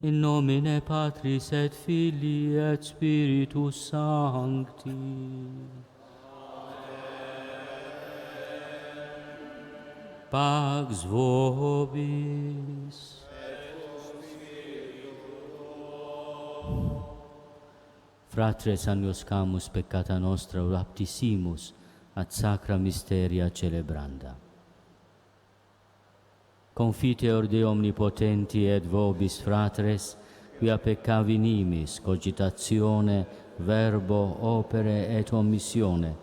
In nomine Patris et Filii et Spiritus Sancti. Pax vobis. Fratres agnoscamus peccata nostra raptissimus ad sacra mysteria celebranda. Confiteor de omnipotenti et vobis fratres, quia peccavi nimis, cogitatione, verbo, opere et omissione,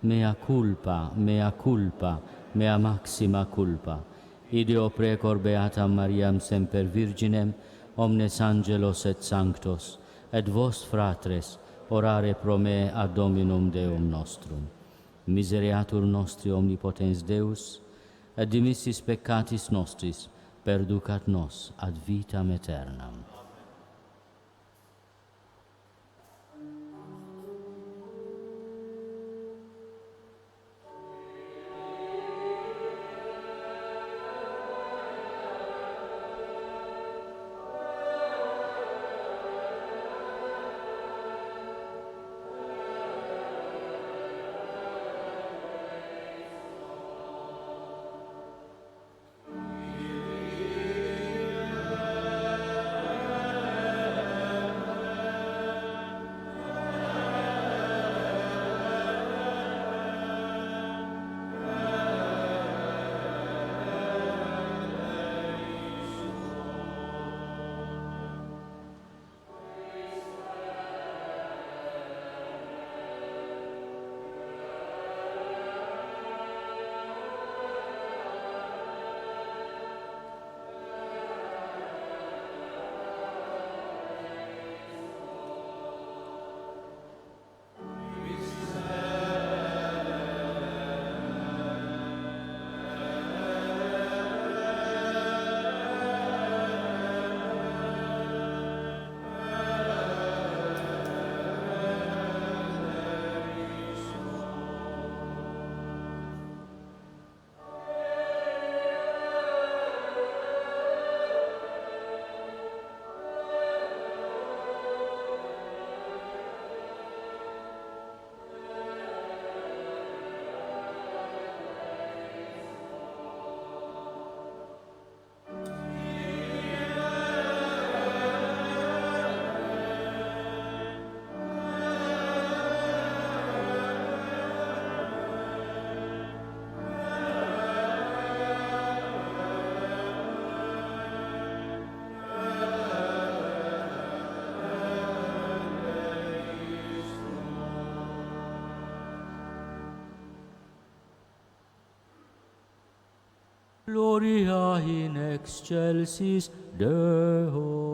mea culpa, mea maxima culpa. Ideo precor beatam Mariam semper Virginem, omnes angelos et sanctos, et vos fratres, orare pro me ad Dominum Deum nostrum. Misereatur nostri omnipotens Deus, et dimissis peccatis nostris, perducat nos ad vitam aeternam. Gloria in excelsis Deo.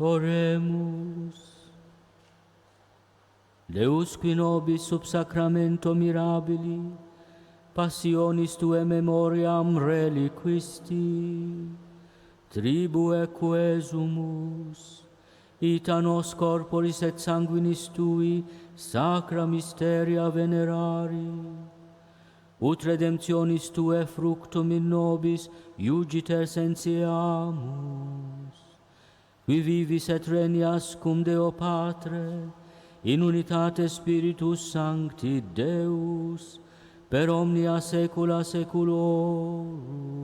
Oremus. Deus qui nobis sub sacramento mirabili, passionis tuae memoriam reliquisti, tribue quesumus, ita nos corporis et sanguinis tui sacra mysteria venerari, ut redemptionis tuae fructum in nobis iugiter sensiamus, qui vivis et regnas cum Deo Patre, in unitate Spiritus Sancti Deus, per omnia saecula saeculorum.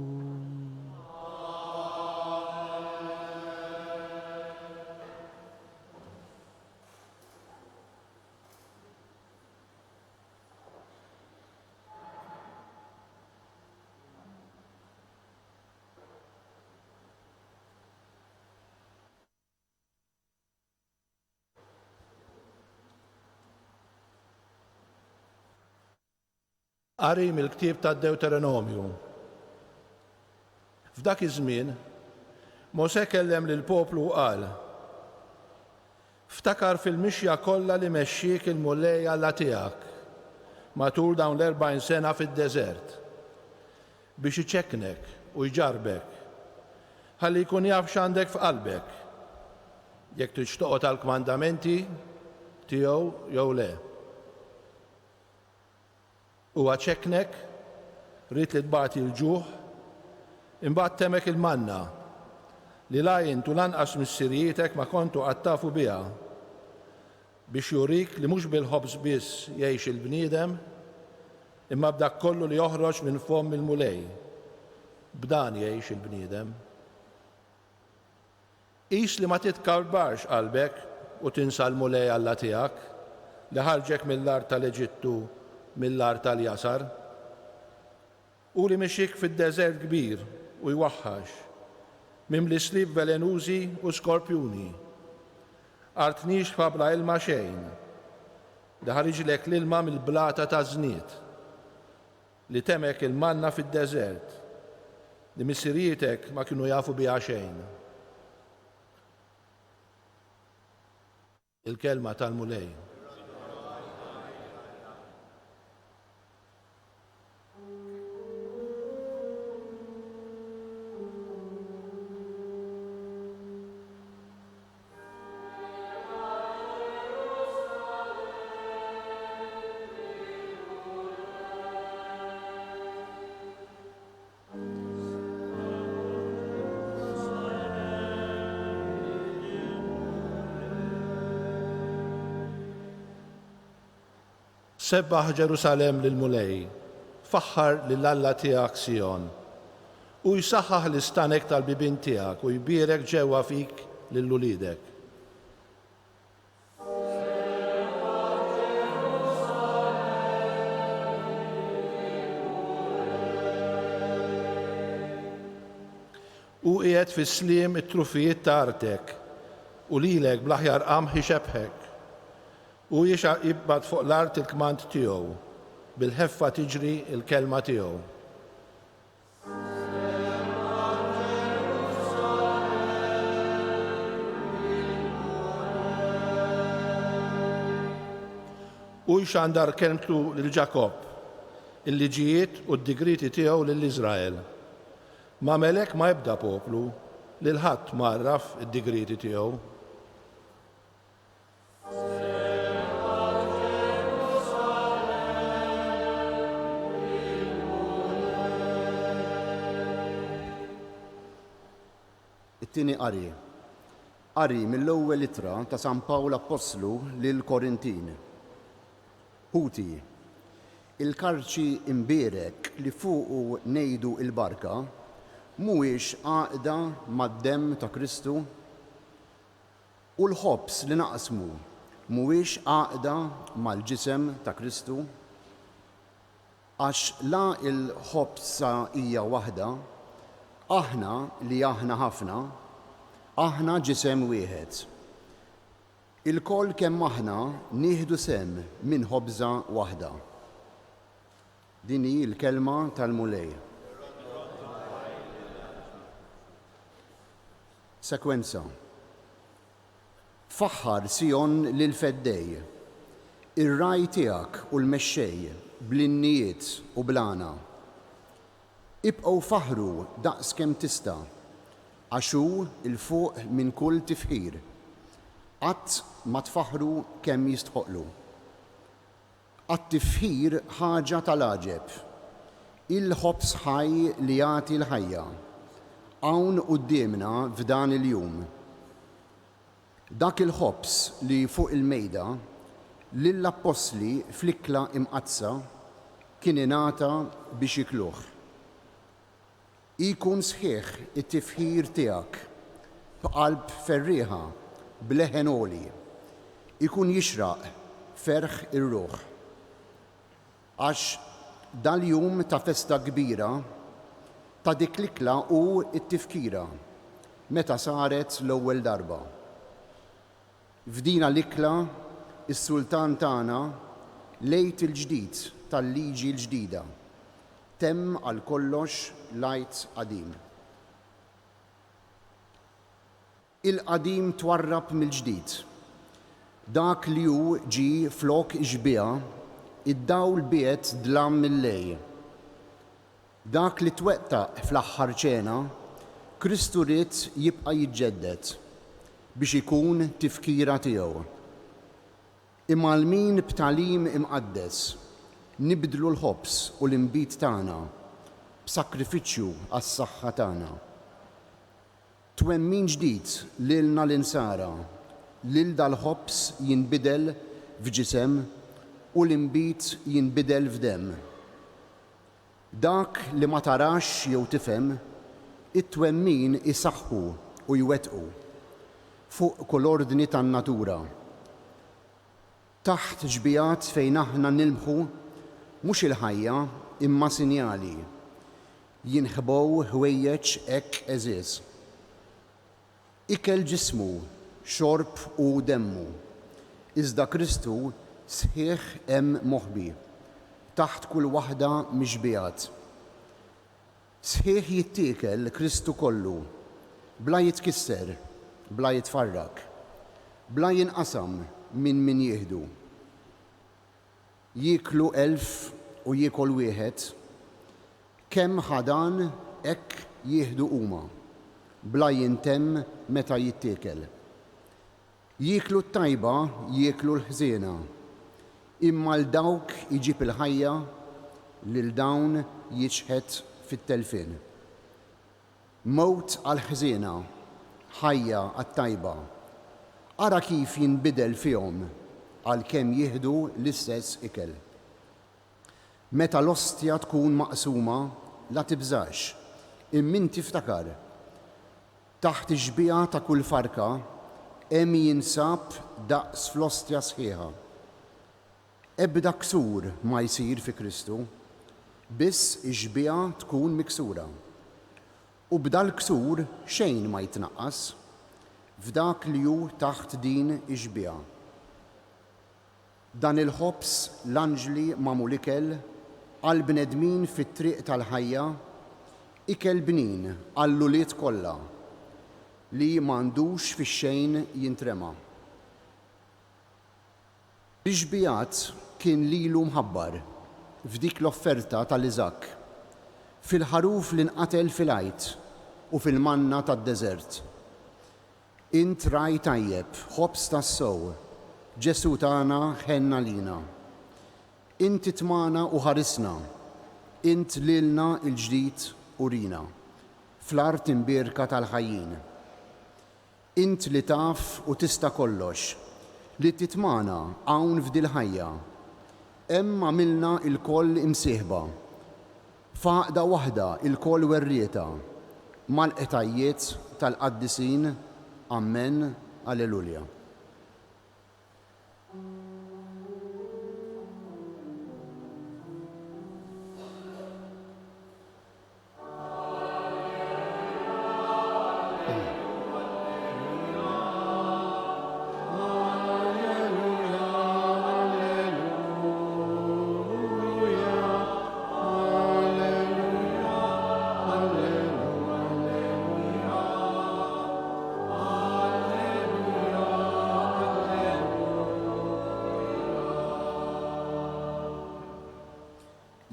Qari mill-ktieb tad-Deuteronomju. F'dak iż-żmien, Mosè kellem lill-poplu u qal: Ftakar fil-mixja kollha li mexxik il-Mullej Alla tiegħek matul dawn l-40 sena fid-deżert biex iċekknek u jġarbek, ħalli jkun jaf x'għandek f'qalbek, jekk trid toqgħod għall-kmandamenti tiegħu jew le. Huwa ċekknek, rid li tbagħti l-ġuħ, imbagħad temek il-manna li la intu lanqas mis-sirjietek ma kontu qatt tafu biha biex jurik li mhux bil-ħobż biss jgħix il-bniedem, imma b'dak kollu li joħroġ minn fomm il-mulej. B'dan jgħix il-bniedem. Qis li ma titkarbarx qalbek u tinsa l-mulej Alla tiegħek li ħarġek mill-art tal-Eġittu mill-art tal-jasar, u li mexxik fid-deżert kbir u jwaħħax, mimli slieb velenużi u skorpjuni, art nixfa bla ilma xejn, li ħariġlek l-ilma mill-blata ta' żniet, li temek il-manna fid-deżert, li missirietek ma kienu jafu biha xejn. Il-kelma tal-mulej. Sebbaħ Ġerusalem lill-mulej, faħħar lill-Alla tiegħek Sion, u jsaħħaħ l-istanek tal-bibien tiegħek u jbierek ġewwa fik lil uliedek. U qiegħed fis-sliem it-trufijiet ta' artek u lilek bl-aħjar qamħ ixebħek. U jixaq jibbad fuq l-art il-kmand tiegħu, bil-ħeffa tiġri il-kelma tiegħu. U jxandar kelmtu lil Ġakob, il-liġijiet u d-digriti tiegħu lill-Iżrael. Ma melek ma jibda poplu lil ħadd ma raf id-digriti tiegħu. It-tieni qari mill-ewwel ittra ta' San Pawl Apostlu lil Korintin. Ħuti, il-karċi imbierek li fuqu ngħidu il-barka mhuwiex għaqda mad-demm ta' Kristu? U l-ħobs li naqsmu mhuwiex għaqda mal-ġisem ta' Kristu? Għax la il-ħobsa hija waħda, aħna li aħna ħafna, aħna ġisem wieħed. Il-koll kemm aħna nieħdu sem minn ħobża waħda. Din hi l-kelma tal-mulej. Sekwenza. Faħħar Sion lil feddej, ir-raj tiegħek u l-mexxej bl-innijiet u blana. Ibqgħu faħru daqskemm tista' għax hu il-fuq minn kull tifħir, qatt ma tfaħru kemm jistħoqlu. Għat-tifħir ħaġa tal-għaġeb, il-ħobs ħaj li jagħti l-ħajja, hawn qudiemna f'dan il-jum. Dak il-ħobs li fuq il-mejda lill-appoστli fl-ikla imqazza kien ingħata biex jikluh. Ikun sħiħ it-tifħir tiegħek b'qalb ferrieħa b'leħen għoli, ikun jixraq ferħ ir-ruħ. Għax dal-jum ta' festa kbira ta' dik l-ikla u t-tifkira meta saret l-ewwel darba. F'dina l-ikla is-sultan tagħna lejt il-ġdid tal-liġi l-ġdida temm għal kollox lajt qadim. Il-qadim twarrab mill-ġdid. Dak li hu ġi flok ġbija id-dawl biet dlam mill-lej. Dak li twettaq fl-aħħar ċena Kristu ried jibqa' jiġġedded biex ikun tifkira tiegħu. Imma l-min b'talim imqaddes nibdlu l-ħobs u l-imbit tagħna b'sakrifiċċju għas-saħħa tagħna. Twemmin ġdid lilna l-insara lil dal-ħobs jinbidel f'ġisem u l-imbit jinbidel f'demm. Dak li ma tarax jew tifhem, it-twemmin isaħħu u jwettqu fuq kull ordni tan-natura. Taħt ġbijat fejn aħna nilmħu mhux il-ħajja imma sinjali. Jinħbow ħwejjeġ hekk eżiż. Ikel ġismu, xorb u demmu. Iżda Kristu sħiħ hemm moħbi taħt kull waħda miġbijat. Sħiħ jittiekel Kristu kollu, bla jitkisser, bla jitfarrak, bla jinqasam min jieħdu. Jiklu 1000 u jiekol wieħed, kemm ħadan hekk jieħdu huma, bla jintemm meta jittiekel. Jiklu t-tajba, jieklu l-ħżiena, imma l-dawk iġib il-ħajja lil dawn jiġħed fit-telfin. Mowt għal-ħżiena, ħajja għat-tajba. Ara kif jinbidel fihom għalkemm jieħdu l-istess ikel. Meta l-ostja tkun maqsuma la tibżax, immin tiftakar. Taħt ġbija ta' kull farka hemm jinsab daqs fl-ostja sħiħa. Ebda ksur ma jsir fi Kristu, biss iġbija tkun miksura. U b'dal ksur xejn ma jitnaqqas f'dak li hu taħt din iġbija. Dan il-ħobs l-anġli magħmul ikel għal bnedmin fit-triq tal-ħajja, ikel bnin għall-uliet kollha li m'għandux fix-xejn jintrema. L-iġbijat kien lilu mħabbar f'dik l-offerta tal-Iżak, fil-ħaruf li nqatel fil-għajt u fil-manna tad-deżert. Int raj tajjeb, ħobs tas-sow, Ġesu tagħna ħenna lina. Inti tmana u ħarisna, int lilna il-ġdid u rina, fl-art imbierka tal-ħajjin. Int li taf u tista' kollox, li titmana hawn f'dil ħajja. Hemm għamilna il-koll imsieħba, faqda waħda il-koll werrieta, mal-qetajiet tal-qaddisin, Amen, Alleluja.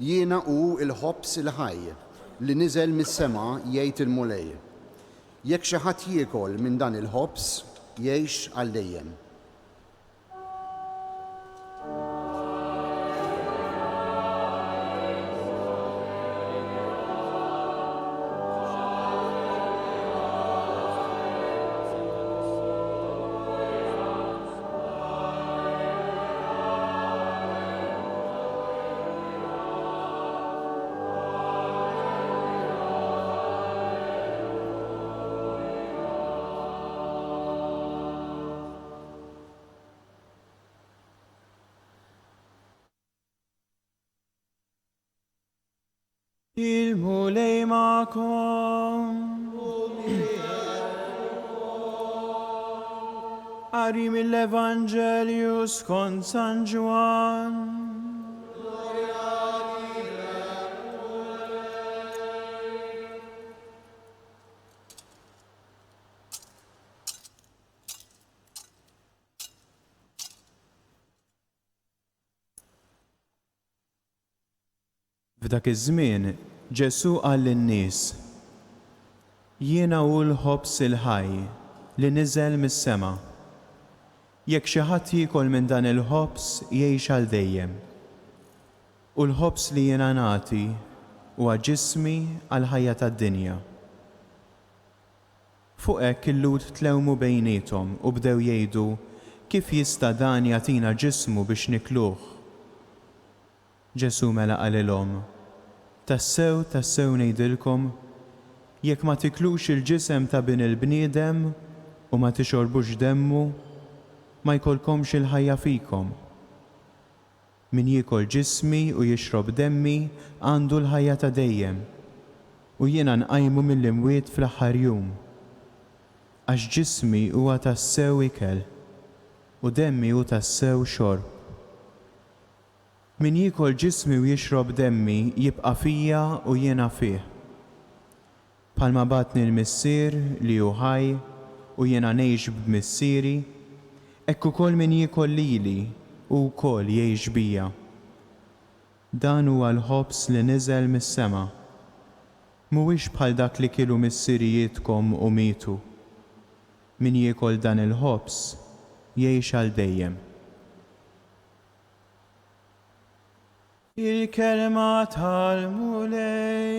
Jiena hu l-ħobs il-ħaj li niżel mis-sema jgħid il-mulej. Jekk xi ħadd jiekol minn dan il-ħobs jgħix għal dejjem. Il-mulej ma'kom. Qari mill-Evanġelju skont San Ġwann. F'dak iż-żmien Ġesu qal lin-nies: Jiena hu l-ħobs il-ħaj li niżel mis-sema. Jekk xi ħadd jiekol minn dan il-ħobs jgħix għal dejjem. U l-ħobs li jiena nagħti huwa ġismi għal ħajja tad-dinja. Fuq hekk il-lud tlewmu bejniethom u bdew jgħidu kif jista' dan jagħtina ġismu biex nikluh. Ġesu mela qalilhom: Tassew, tassew ngħidilkom, jekk ma tiklux il-ġisem ta' bin il-bniedem u ma tixorbux demmu, ma jkollkomx il-ħajja fikom. Min jiekol ġismi u jixrob demmi għandu l-ħajja ta' dejjem u jiena nqajmu mill-imwiet fl-aħħar jum. Għax ġismi huwa tassew ikel u demmi hu tassew xorb. Min jiekol ġismi u jixrob demmi jibqa' fija u jiena fih. Bħalma batni l-missier li hu ħaj u jiena ngħix b'missieri, hekk ukoll min jiekol lili u wkoll jgħix bija. Dan huwa l-ħobs li niżel mis-sema. Mhuwiex bħal dak li kielu missierijietkom u mietu. Min jiekol dan il-ħobs jgħix għal dejjem. Il-kelma tal-mulej.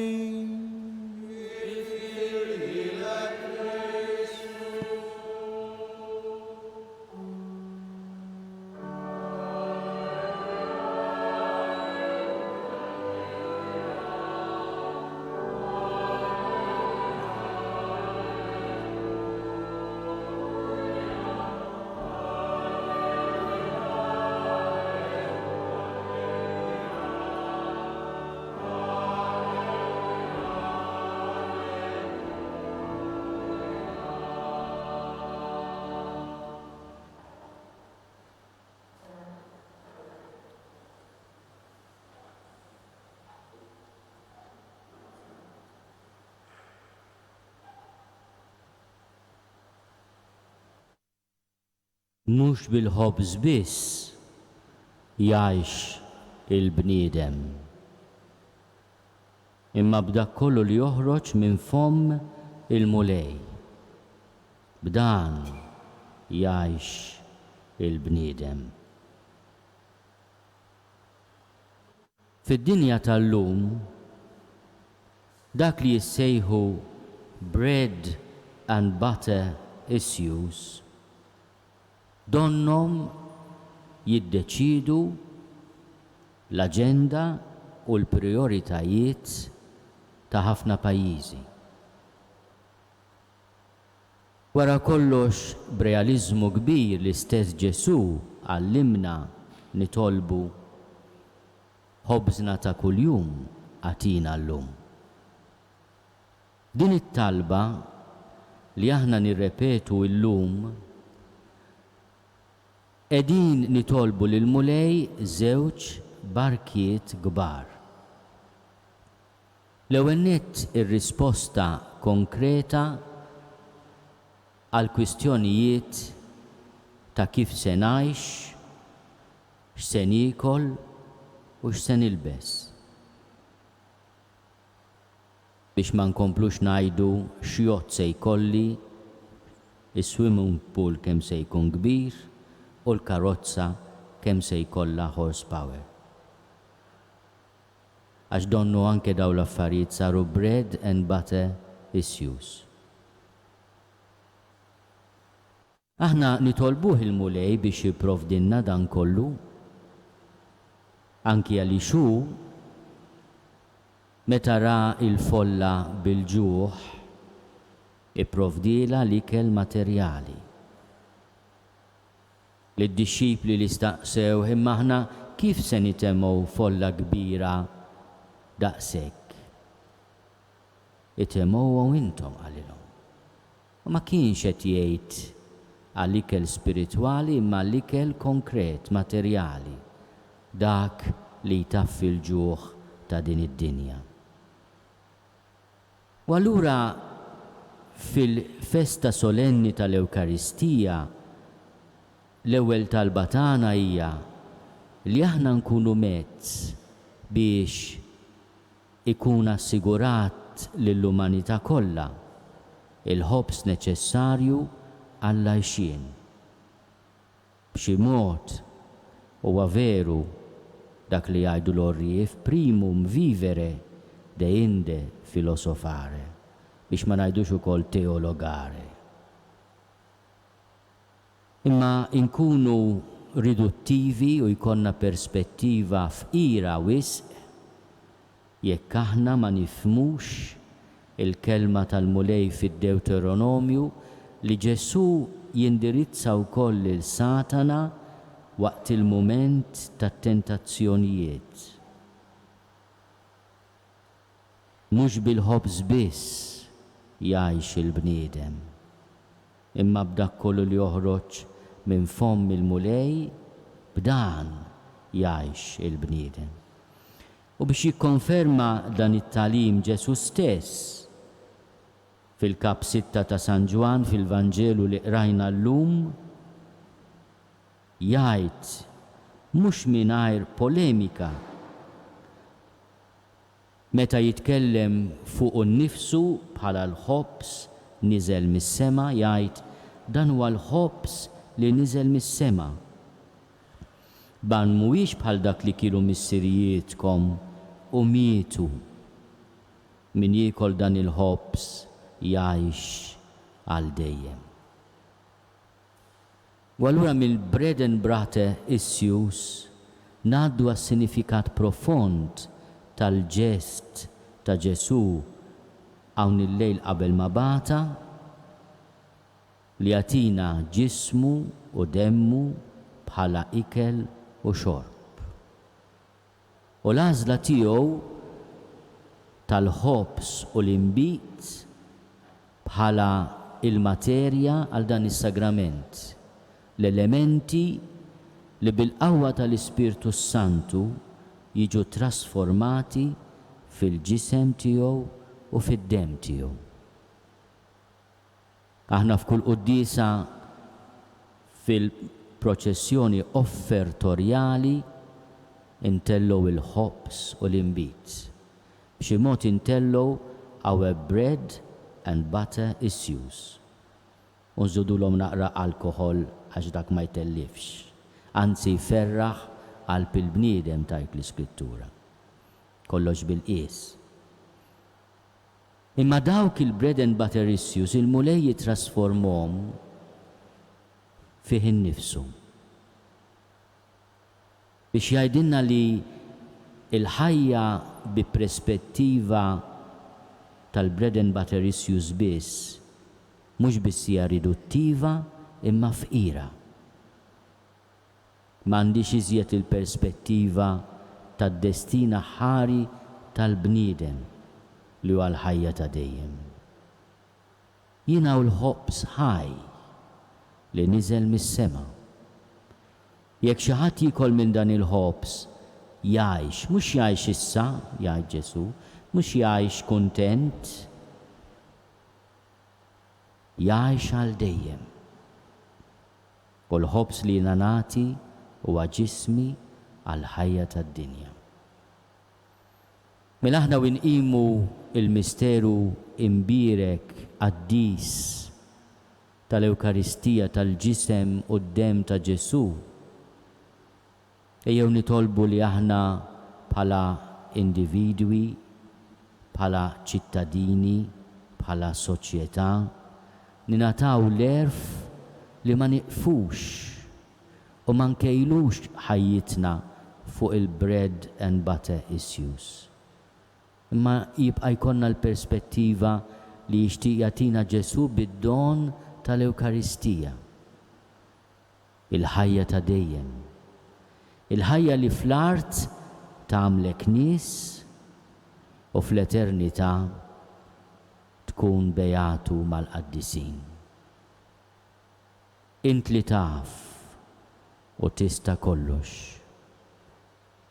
Mhux bil-ħobż biss jgħix il-bniedem, imma b'dak kollu li joħroġ minn fomm il-mulej. B'dan jgħix il-bniedem. Fid-dinja tal-lum, dak li jissejħu bread and butter issues donnom jiddeċidu l-aġenda u l-prioritajiet ta' ħafna pajjiżi. Wara kollox b'realiżmu kbir l-istess Ġesu għallimna nitolbu ħobżna ta' kuljum għatina llum. Din it-talba li aħna nirrepetu llum qegħdin nitolbu lill-mulej żewġ barkiet kbar. L-ewwel nett ir-risposta konkreta għal kwistjonijiet ta' kif se ngħix, x'se niekol u x'se nilbes. biex ma nkomplux ngħidu x'jott se jkolli, is-swimming pool kemm se jkun kbir u l-karozza kemm se jkollha horsepower. Għax donnu anke daw l-affarijiet saru bread and butter issues. Aħna nitolbuh il-mulej biex jipprovdilna dan kollu, anki għaliex hu meta ra il-folla bil-ġuħ ipprovdila l-ikel materjali. Lid-dixxipli li staqsew imma aħna kif se nitemgħu folla kbira daqshekk? Itemgħu intom għalilhom. Ma kienx qed jgħid għall-ikel spiritwali imma l-ikel konkret, materjali, dak li jtaffi l-ġuħ ta' din id-dinja. U allura fil-festa solenni tal-Ewkaristija l-ewwel talba tagħna hija li aħna nkunu mezz biex ikun assigurat lill-umanità kollha il-ħobs neċessarju għall-għajxien. B'xi mod huwa veru dak li jgħidu l-orrief primum vivere deinde filosofare, biex ma ngħidux ukoll teologare. Imma inkunu riduttivi u jkollna perspettiva fqira wisq jekk aħna ma nifhmux il-kelma tal-mulej fid-Deuteronomju li Ġesu jindirizza wkoll lil Satana waqt il-mument tat-tentazzjonijiet. Mhux bil-ħobż biss jgħix il-bniedem, imma b'dak kollu li joħroġ minn fomm il-mulej b'dan jgħix il-bniedem. U biex jikkonferma dan it-talim Ġesu stess fil-kap 6 ta' San Ġwann fil-Vanġelu li qrajna llum jgħid mhux mingħajr polemika meta jitkellem fuq innifsu bħala l-ħobs niżel mis-sema jgħid dan huwa l-ħobs li niżel mis-sema. Dan mhuwiex bħal dak li kienu missirijietkom u mietu. Min jiekol dan il-ħobs jgħix għal dejjem. U allura mill-bread and butter issues ngħaddu għas-sinifikat profond tal-ġest ta' Ġesu hawn il-lejl qabel ma bata li jagħtina ġismu u demmu bħala ikel u xorb. U l-għażla tiegħu tal-ħobs u l-inbit bħala il-materja għal dan is-sagrament, l-elementi li bil-qawwa tal-Ispirtu Santu jiġu trasformati fil-ġisem tiegħu u fid-demm tiegħu. Aħna f'kull Quddiesa fil-proċessjoni offertorjali intellgħu il-ħobs u l-inbit. B'xi mod intellgħu our bread and butter issues. U nżudulhom naqra alkohol għax dak ma jtellifx. Anzi jferraħ qalb il-bniedem tajt l-Iskrittura. Kollox bil-qies. Imma dawk il-bread and butter issues il-mulej jitrasformhom fih innifsu. Biex jgħidilna li il-ħajja bi perspettiva tal-bread and butter issues biss mhux biss hija riduttiva imma fqira. M'għandix iżjed il-perspettiva tad-destina ħari tal-bniedem li huwa l-ħajja ta' dejjem. Jiena u l-ħobs ħaj li niżel mis-sema. Jekk xi ħadd jiekol minn dan il-ħobs jgħix, mhux jgħix issa, jgħid Ġesu, mhux jgħix kuntent, jgħix għal dejjem. U l-ħobs li jiena nagħti huwa ġismi għal ħajja tad-dinja. Mela aħna winqimu il-misteru imbierek qaddis tal-Ewkaristija tal-ġisem u d-dem ta' Ġesu. Ejjew nitolbu li aħna bħala individwi, bħala ċittadini, bħala soċjetà, ninataw l-erf li ma niqfux u ma nkejlux ħajjitna fuq il-bread and butter issues. Imma jibqa' jkollna l-perspettiva li jixtieq jagħtina Ġesu bid-don tal-Ewkaristija. Il-ħajja ta' dejjem. Il-ħajja li fl-art tagħmlek nies u fl-eternità tkun bejatu mal-qaddisin. Int li taf u tista' kollox.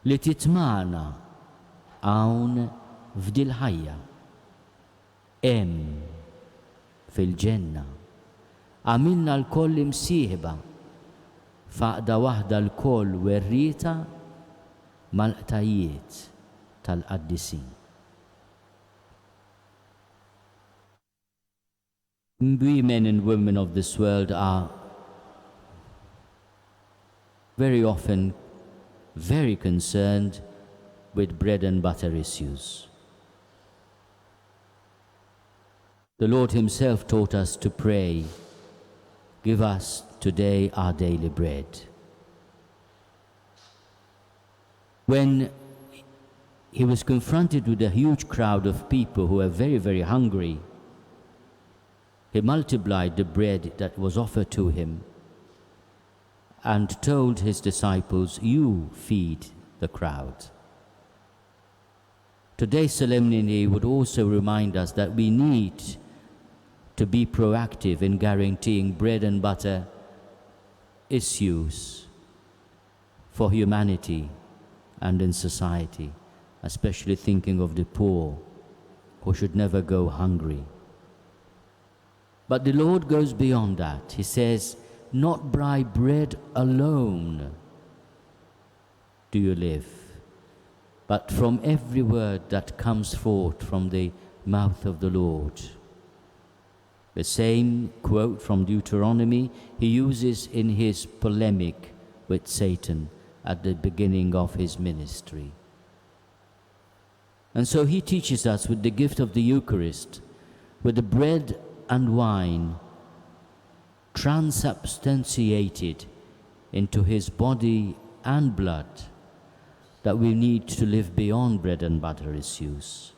Li titmana hawn f'dil ħajja. Hemm fil-ġenna għamilna l-koll imsieħba faqda waħda l-koll werrieta mal-qtajiet tal-qaddisin. We men and women of this world are very often very concerned with bread and butter issues. The Lord himself taught us to pray, "Give us today our daily bread." When he was confronted with a huge crowd of people who were very, very hungry, he multiplied the bread that was offered to him and told his disciples, "You feed the crowd." Today's solemnity would also remind us that we need to be proactive in guaranteeing bread and butter issues for humanity and in society, especially thinking of the poor who should never go hungry. But the Lord goes beyond that. He says, "Not by bread alone do you live, but from every word that comes forth from the mouth of the Lord." The same quote from Deuteronomy he uses in his polemic with Satan at the beginning of his ministry. And so he teaches us with the gift of the Eucharist, with the bread and wine transubstantiated into his body and blood, that we need to live beyond bread and butter issues,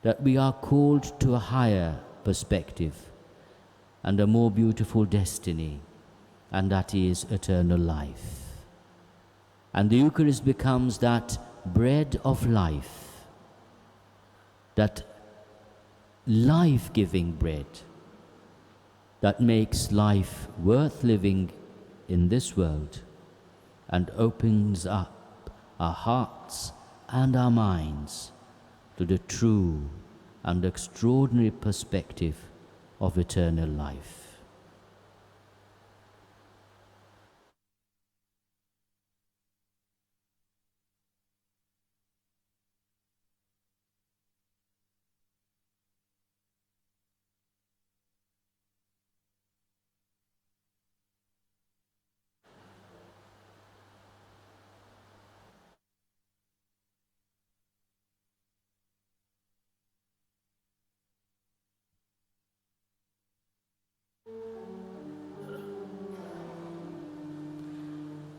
that we are called to a higher perspective and a more beautiful destiny, and that is eternal life. And the Eucharist becomes that bread of life, that life-giving bread that makes life worth living in this world and opens up our hearts and our minds to the true and extraordinary perspective of eternal life.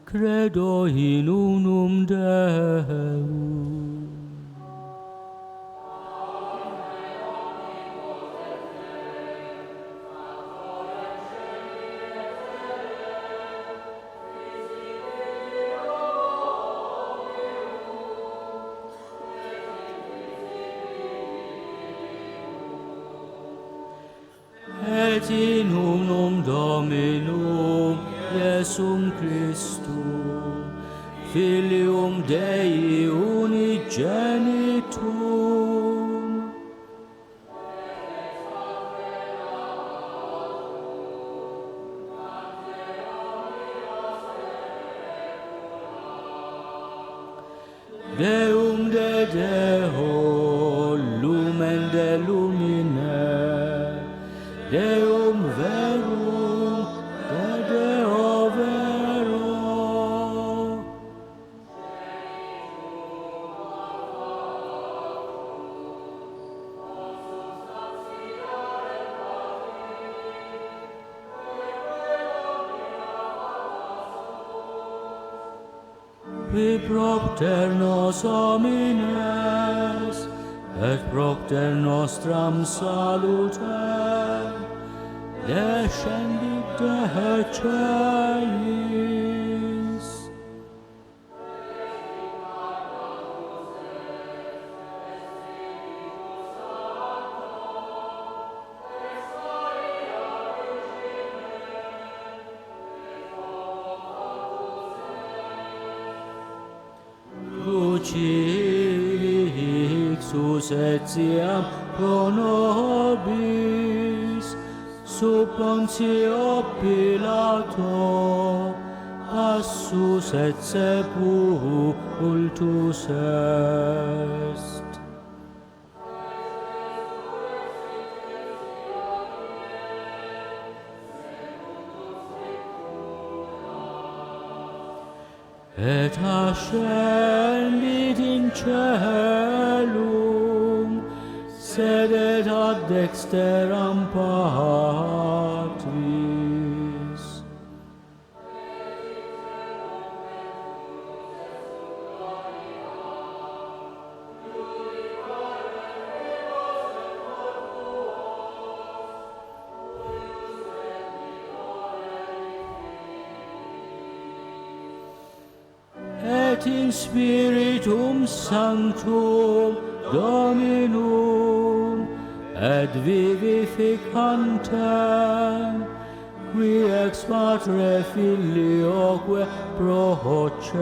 Credo in unum Deum. Et in unum Dominum Iesum Christum, Filium Dei unigenitum, Deum de Deo, de lumine, Deum verum, de Deo vero. Qui propter nos homines, et propter nostram salutem, descendit de celis. Crucifixus etiam pro nobis, sub Pontio Pilato, passus et sepultus est. Et ascendit in caelum, sedet ad dexteram Patris. Et in Spiritum Sanctum Dominum et vivificantem, qui ex Patre Filioque procedit.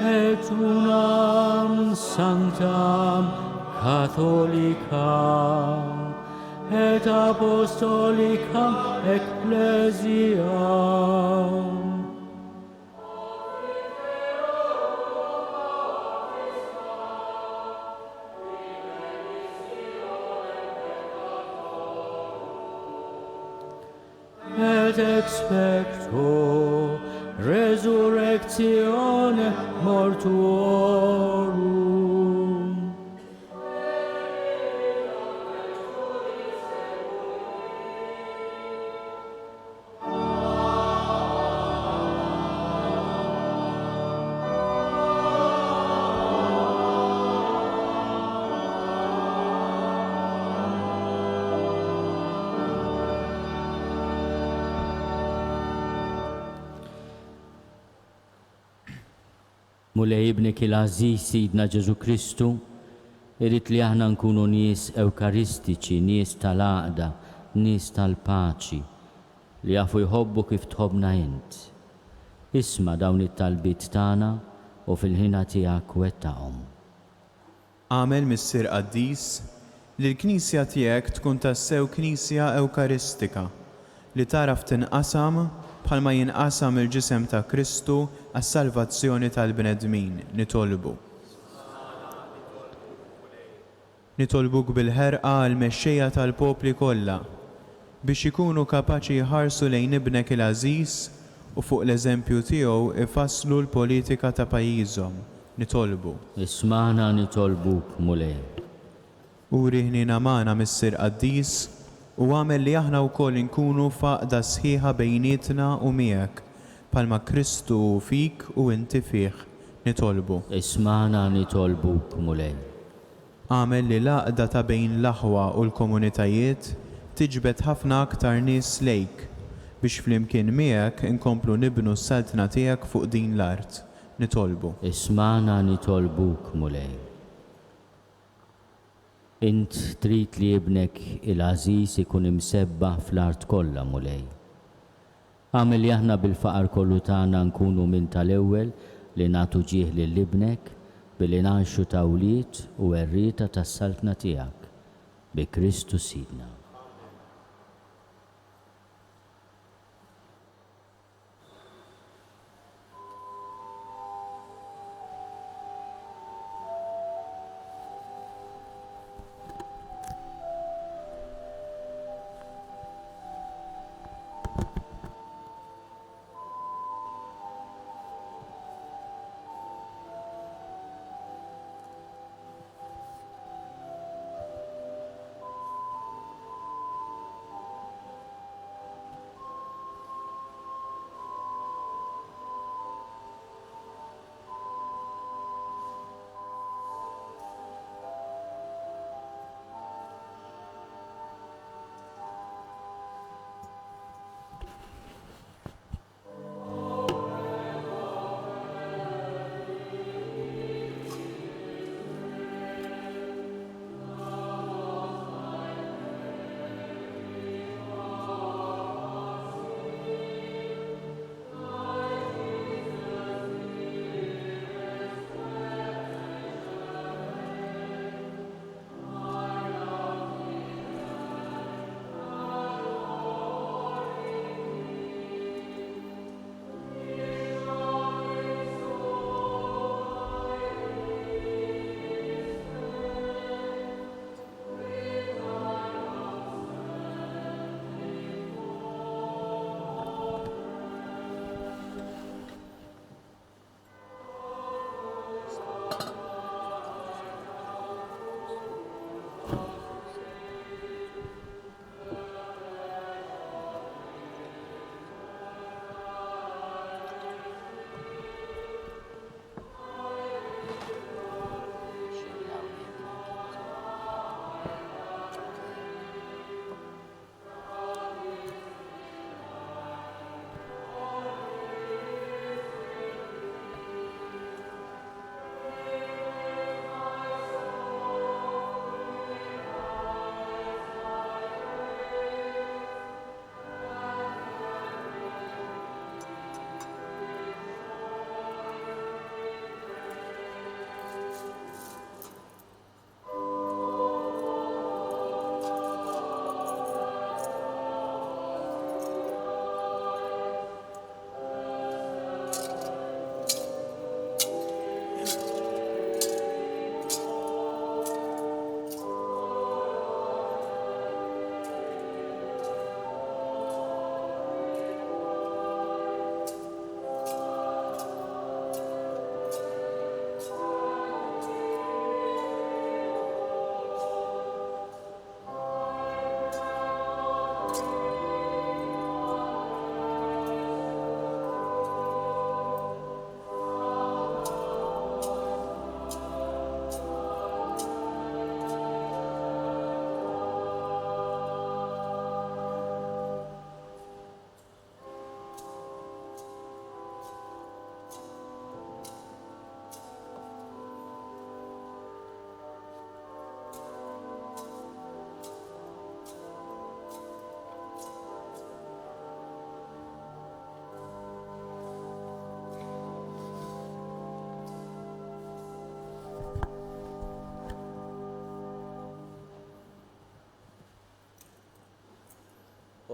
Et unam sanctam catholicam et apostolicam ecclesiam et expecto resurrectione mortuorum. Mulej ibnik il-Aziz Sidna Ġesu Kristu, irrid li aħna nkunu nies ewkaristiċi, nies tal-għaqda, nies tal-paċi, li jafu jħobbu kif tħobbna int. Isma' dawn it-talbit tagħna u fil-ħina tiegħek wettaqhom. Għamel Missier Qaddis li l-Knisja tiegħek tkun tassew Knisja Ewkaristika li taraf tinqasam bħalma jinqasam il-ġisem ta' Kristu għas-salvazzjoni tal-bnedmin nitolbu. Nitolbuk bil-ħerqa għal-mexxejja tal-popli kollha biex ikunu kapaċi jħarsu lejn ibnek il-Aziz u fuq l-eżempju tiegħu ifasslu l-politika ta' pajjiżhom. Nitolbu. Ismana nitolbuk, Mulej. Uri ħnina magħna Missier Qaddis u għamel li aħna wkoll inkunu faqda sħiħa bejnietna u miegħek bħalma Kristu fik u inti fih. Nitolbu. Ismana nitolbuk, Mulej. Għamel li l-għaqda ta' bejn l-aħwa u l-komunitajiet tiġbed ħafna aktar nies lejk biex flimkien miegħek inkomplu nibnu s-saltna tiegħek fuq din l-art. Nitolbu. Ismana nitolbuk, Mulej. Int trid li ibnek il-Aziz ikun imsebbaħ fl-art kollha, Mulej. Għamil li aħna bil-faqar kollu tagħna nkunu minn tal-ewwel li nagħtu ġieħ lill-ibnek billi ngħixu tawliet u għerrieta tas-saltna tiegħek bi Kristu Sidna.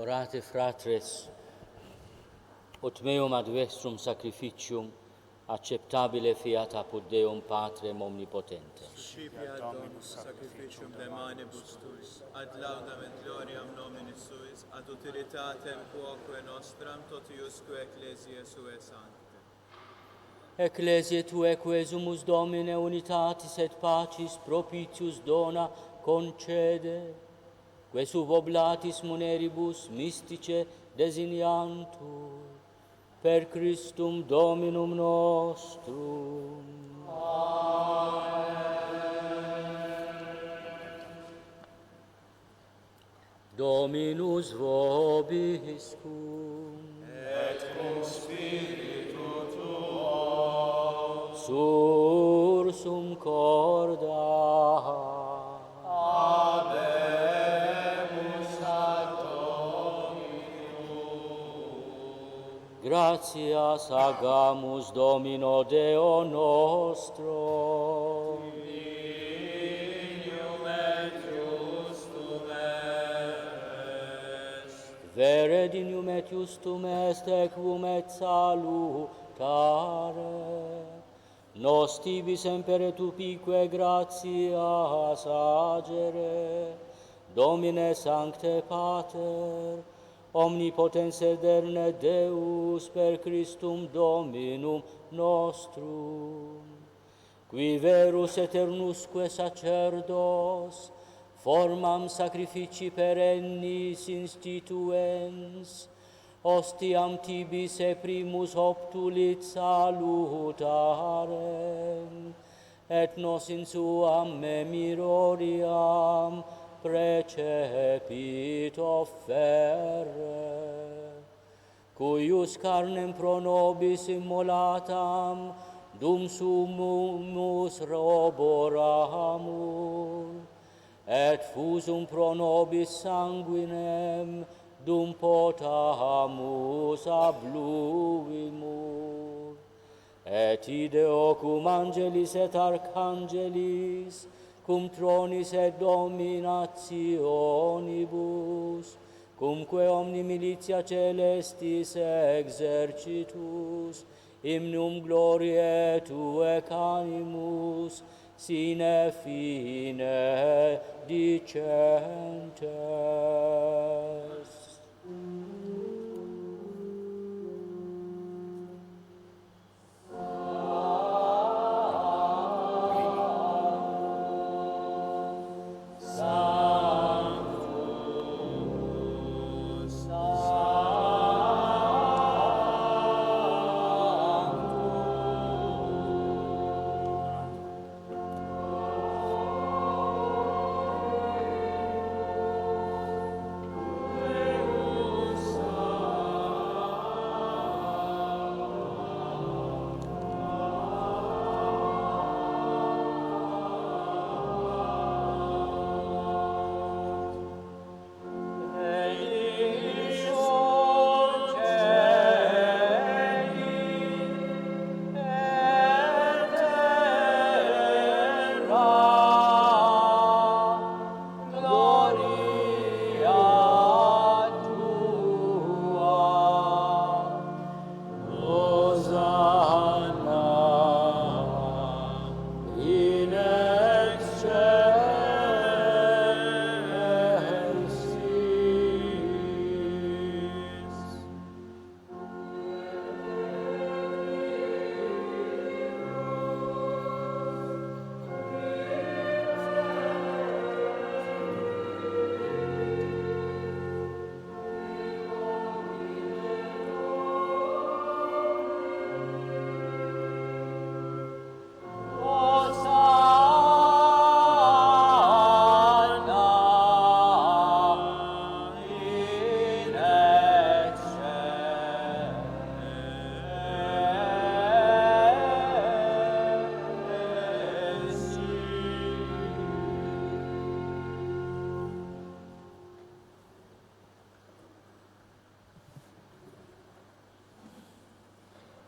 Orate fratres, ut meum ad vestrum sacrificium acceptabile fiat apud Deum Patrem omnipotente. Suscipiat Dominus sacrificium de manibus tuis, ad laudam et gloriam nominis suis, ad utilitatem quoque nostram totiusque ecclesiae sue sancte. Ecclesiae Tuae quesumus Domine unitatis et pacis propitius dona concede, quesu oblatis muneribus mystice designiantur, per Christum Dominum nostrum. Dominus vobiscum. Et cum spiritu tuo. Sursum corda. Habemus ad Dominum. Gratias agamus Domino Deo nostro. Vere dignum et justum est equum et salutare. Nos tibi semper et ubique gratias agere. Domine sancte Pater, omnipotens ederne Deus per Christum Dominum nostrum, qui verus eternusque sacerdos, formam sacrifici perennis instituens, ostiam tibis e primus optulit salutarem, et nos in suam memororiam precepit offerre, cuius carnem pro nobis immolatam dum summus roboramur, et fusum pro nobis sanguinem dum potamus abluimur, et ideo cum angelis et archangelis, cum tronis et dominationibus, cumque omni militia celestis exercitus, hymnum gloriae Tue canimus, sine fine dicentes.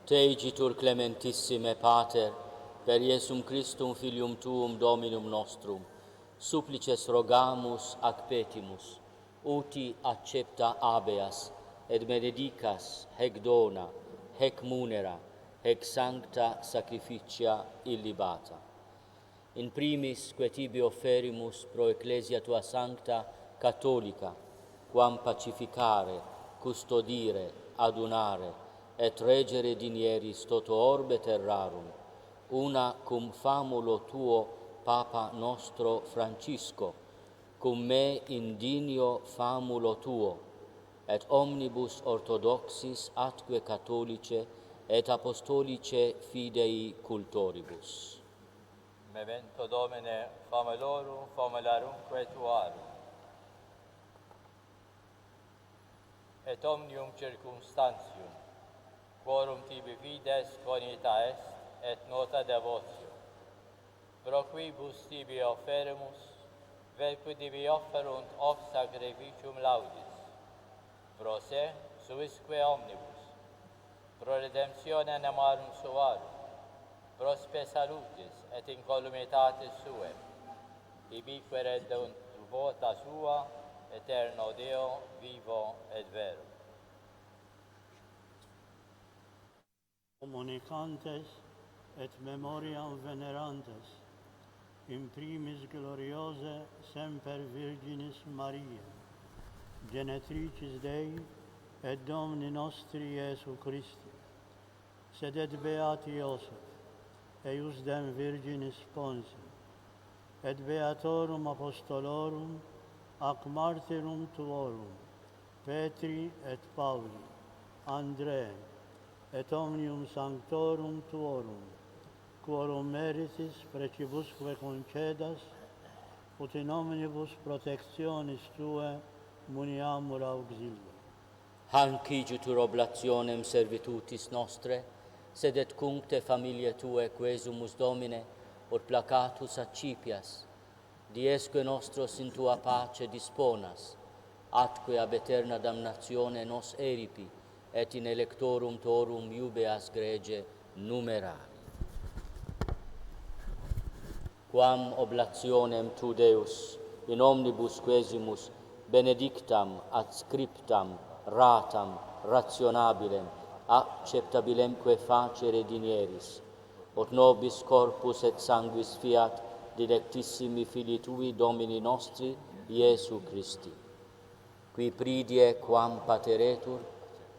Teigitur clementissime Pater, per Iesum Christum Filium Tuum Dominum nostrum, supplices rogamus ac petimus, uti accepta habeas, et benedicas hec dona, hec munera, hec sancta sacrificia illibata. In primis, que tibi offerimus pro Ecclesia Tua Sancta Catholica, quam pacificare, custodire, adunare, et regere dinieris toto orbe terrarum, una cum famulo Tuo Papa nostro Francisco, cum me indignio famulo Tuo, et omnibus orthodoxis atque catholice et apostolice fidei cultoribus. Memento Domine famelorum, famelarumque Tuarum. Et omnium circumstantium, quorum tibi fides conita est, et nota devotio. Pro quibus tibi offerimus, velque divi offerunt hoc sacrificium laudis. Pro se, suisque omnibus, pro redemptionem amarum suarum, prospe salutis et incolumitatis suem, ibique reddunt vota sua, eterno Deo, vivo et vero. Comunicantes et memoriam venerantes, in primis gloriose semper Virginis Mariae, genetricis Dei et Domini nostri Iesu Christi, sed et beati Iosef, eius dem Virginis sponsi, et beatorum apostolorum ac martyrum tuorum, Petri et Pauli, Andrei, et omnium sanctorum tuorum, quorum meritis precibusque concedas, ut in omnibus protectionis Tue muniamur auxilio. Hanc igitur oblationem servitutis nostre, sed et cuncte familiae Tue quesumus Domine, ut placatus accipias, diesque nostros in Tua pace disponas, atque ab eterna damnatione nos eripi, et in electorum Torum iubeas grege numerari. Quam oblationem Tu, Deus, in omnibus quesimus benedictam, adscriptam, ratam, rationabilem, acceptabilemque facere dinieris, ut nobis corpus et sanguis fiat dilectissimi Filii Tui Domini nostri, Iesu Christi, qui pridie quam pateretur,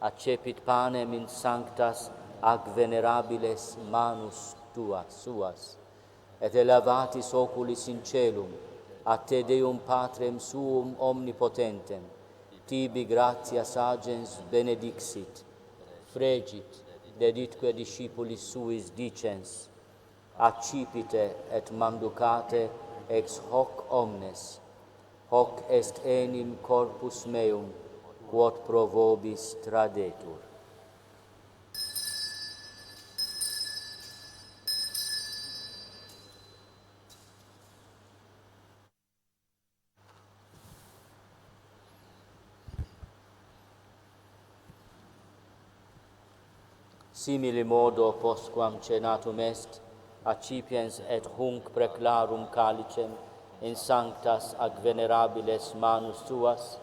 accepit panem in sanctas ac venerabiles manus Tuas suas, et elevatis oculis in celum, a Te Deum Patrem Suum omnipotentem, tibi gratias agens benedixit, fregit, deditque discipulis suis dicens, accipite et manducate ex hoc omnes, hoc est enim corpus meum, quod pro vobis tradetur. Simili modo postquam cenatum est, accipiens et hunc preclarum calicem in sanctas ac venerabiles manus Tuas,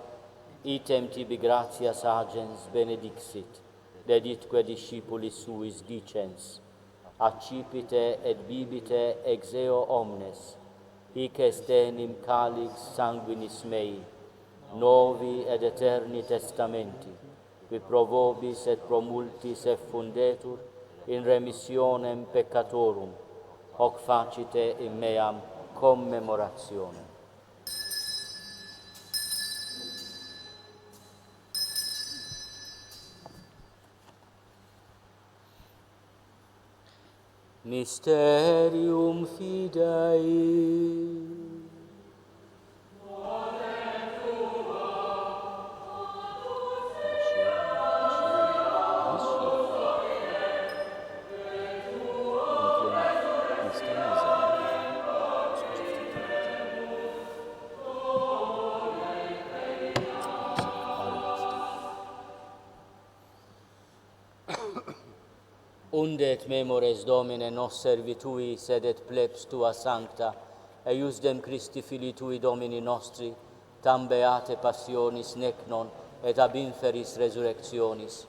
item tibi gratias agens benedixit, deditque discipulis suis dicens, accipite et bibite ex eo omnes, hic est enim calix sanguinis mei, novi et eterni testamenti, qui pro vobis et pro multis effundetur in remissionem peccatorum, hoc facite in meam commemorationem. Mysterium Fidei. Unde et memores Domine nos servitui sedet plebs Tua sancta, eiusdem Christi Filii Tui Domini nostri, tam beate passionis nec non et ab inferis resurrectionis,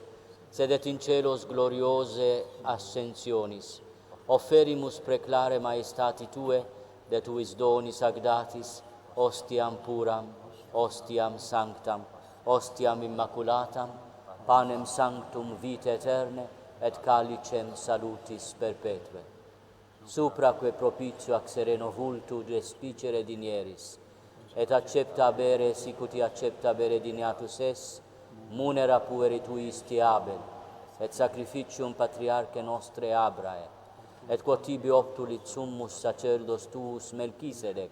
sedet in celos gloriose ascensionis, offerimus preclare maestati Tue, de Tuis donis agdatis, ostiam puram, ostiam sanctam, ostiam immaculatam, panem sanctum vitae eterne, et calicem salutis perpetue. Supraque propitio ac sereno vultu despicere dinieris, et accepta bere sicuti accepta bere dineatus es, munera pueri tuisti Abel, et sacrificium patriarche nostre Abrae, et quod tibi optulit summus sacerdos tuus Melchisedec,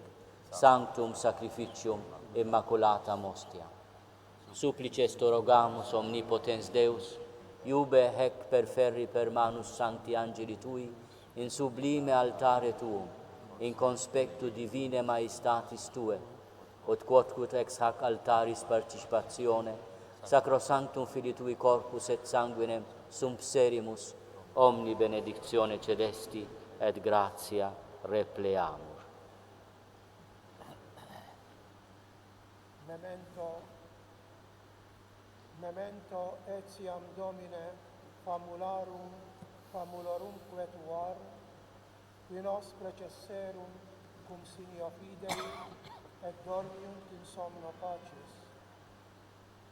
sanctum sacrificium immaculatam ostia. Supplices to rogamus omnipotens Deus, iube hec perferri per manus sancti angeli Tui, in sublime altare Tuum, in conspectu divine maestatis Tue, ut quodcut ex hac altaris participatione, sacrosanctum Filii Tui corpus et sanguinem sumpserimus, omni benedictione celesti et gratia repleamur. Memento etiam Domine famulorum quetuar, qui nos precesserum cum signo fidei et dormiunt in somno pacis.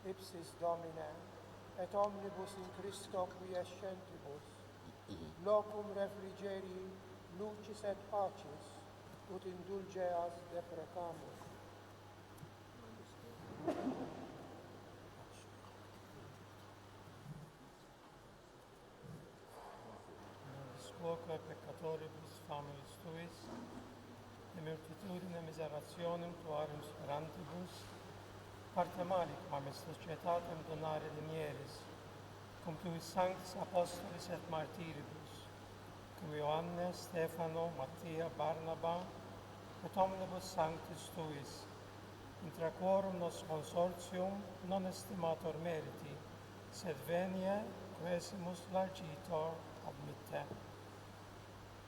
Ipsis Domine, et omnibus in Christo quiescentibus, locum refrigerii lucis et pacis, ut indulgeas deprecamur. Quoque peccatoribus familis Tuis, de multitudine miserationem Tuarum sperantibus, parte malicam est societatem donare linieris, cum Tuis sanctis apostolis et martiribus, cum Ioannes, Stefano, Mattia, Barnaba, et omnibus sanctis Tuis, intra quorum nos consortium non estimator meriti, sed venie quesimus largitor admitte.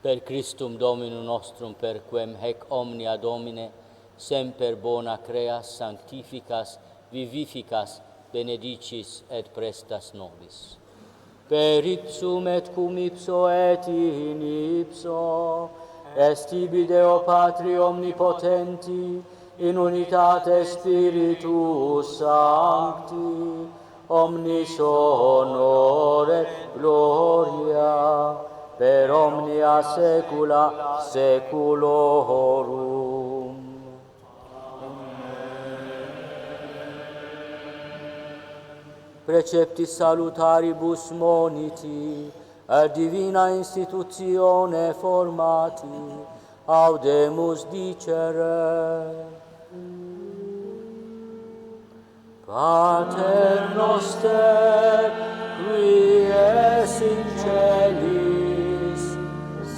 Per Christum Dominum nostrum, per quem hec omnia Domine, semper bona creas, sanctificas, vivificas, benedicis et prestas nobis. Per ipsum et cum ipso et in ipso, est ibi Deo Patri omnipotenti, in unitate Spiritus Sancti, omnis honore gloria, per omnia saecula saeculorum. Preceptis salutaribus moniti, et divina institutione formati, audemus dicere. Pater noster, qui es in celis,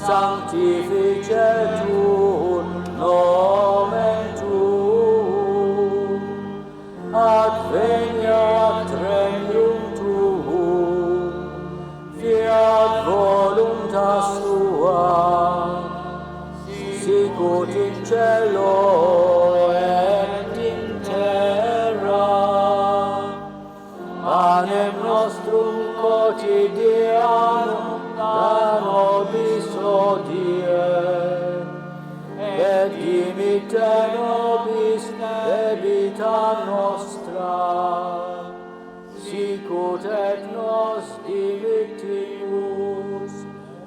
sanctificetur nomen tuum, adveniat regnum tuum, fiat voluntas tua, sicut in cielo et in terra. Panem nostrum quotidianum da nobis hodie, et dimitte nobis debita nostra, sicut et nos dimittimus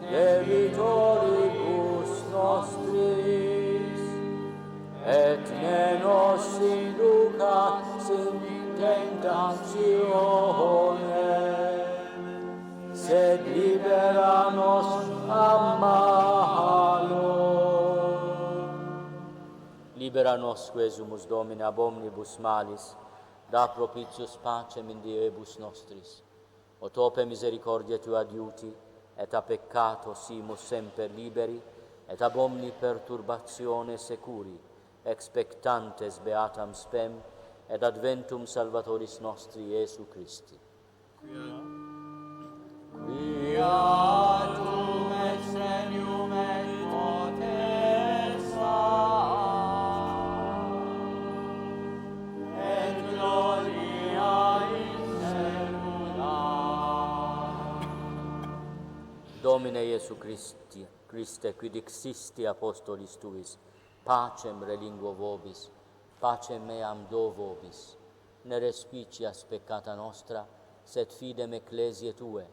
debitoribus nostris, et ne nos inducas in tentationem, sed libera nos a malo. Libera nos quesumus, Domine, ab omnibus malis, da propitius pacem in diebus nostris, o tope misericordia Tua adiuti, et a peccato simus semper liberi, et ab omni perturbatione securi, expectantes beatam spem, et adventum Salvatoris nostri Iesu Christi. Quiatum extremium et potesa, et gloria in secula. Domine Iesu Christe, quid existi apostolis Tuis, pacem relinguo vobis, pacem meam do vobis, ne respicias peccata nostra, sed fidem ecclesiae Tue,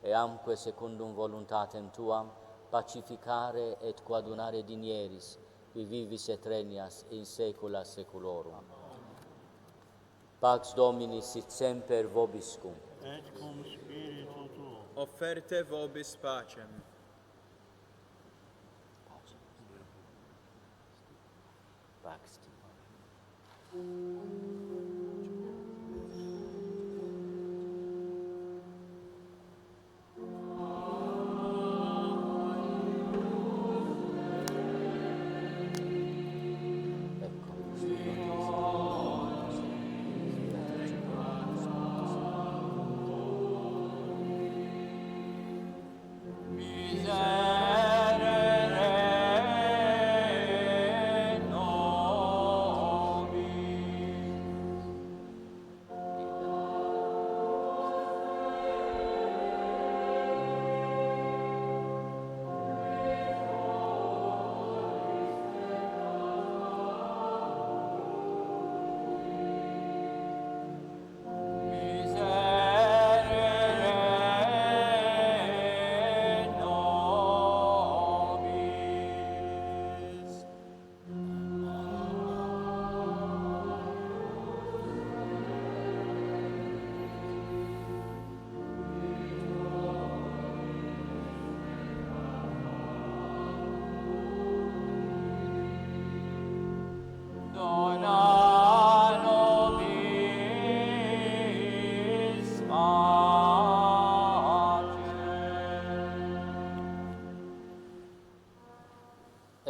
eamque secundum voluntatem Tuam, pacificare et coadunare dinieris, vivivis et regnias in saecula saeculorum. Pax Domini sit semper vobiscum. Et cum spiritu tuo. Offerte vobis pacem. Pax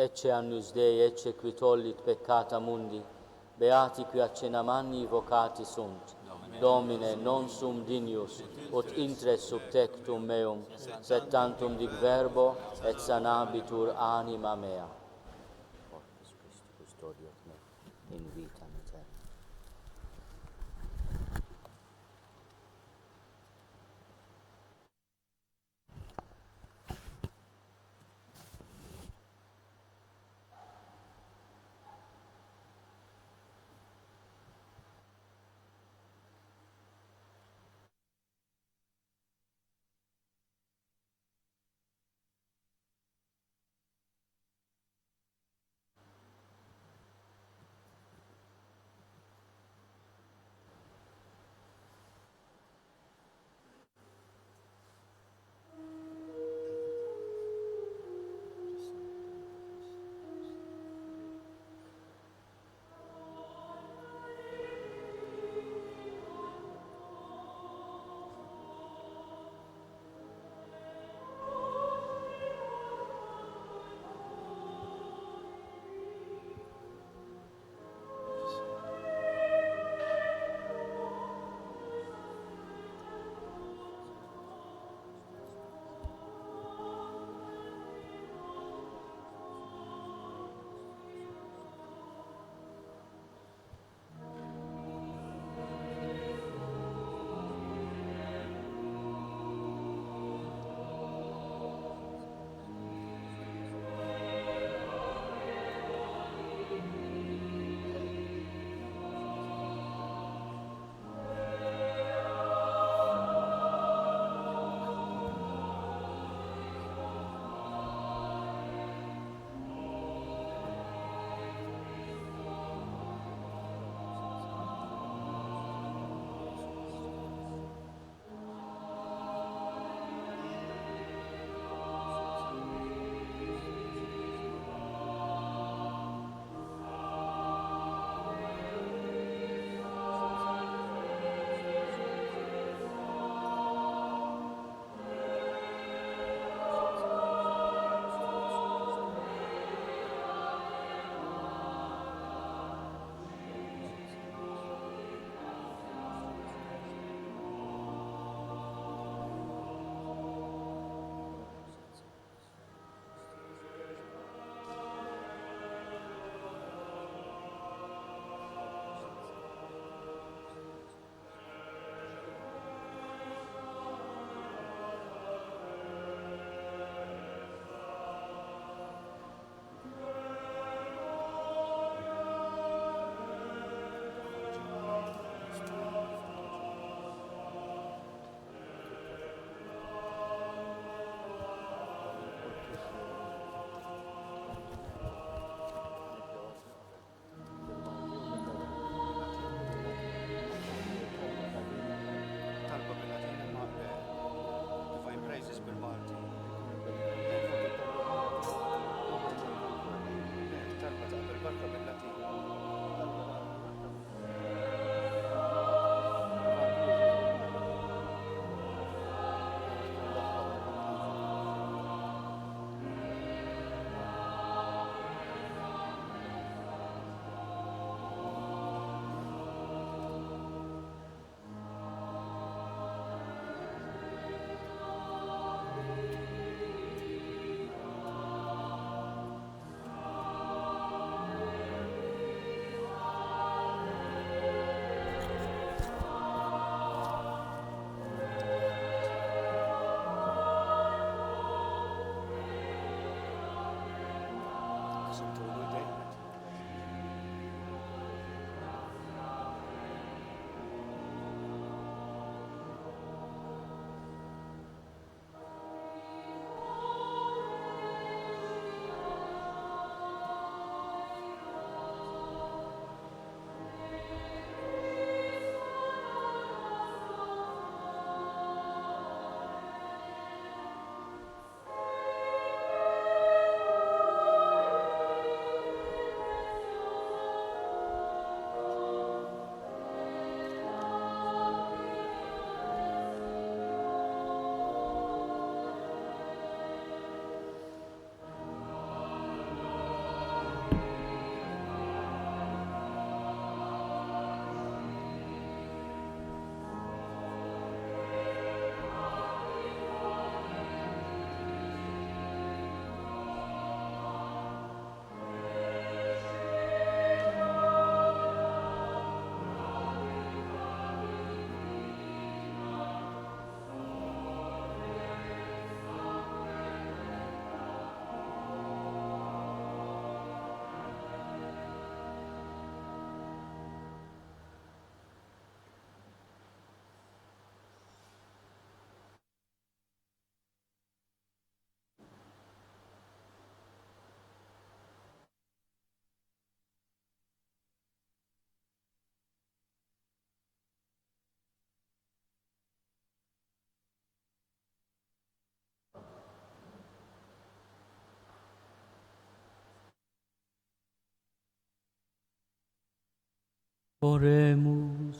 Ecce annus Dei, ecce qui tollit peccata mundi, beati qui accenamanni vocati sunt. Domine, non sum dignus, ut intres sub tectum meum, sed tantum dic verbo, et sanabitur anima mea. Corpus Christi custodiat me in vitam aeterna. Oremus.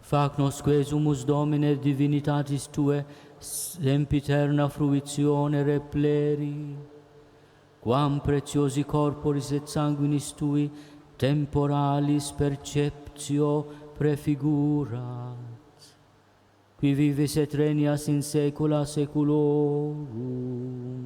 Fac nos quesumus Domine divinitatis Tue, sempiterna fruitione repleri, quam preciosi corporis et sanguinis Tui, temporalis perceptio prefigurat, qui vivis et regnias in saecula saeculorum.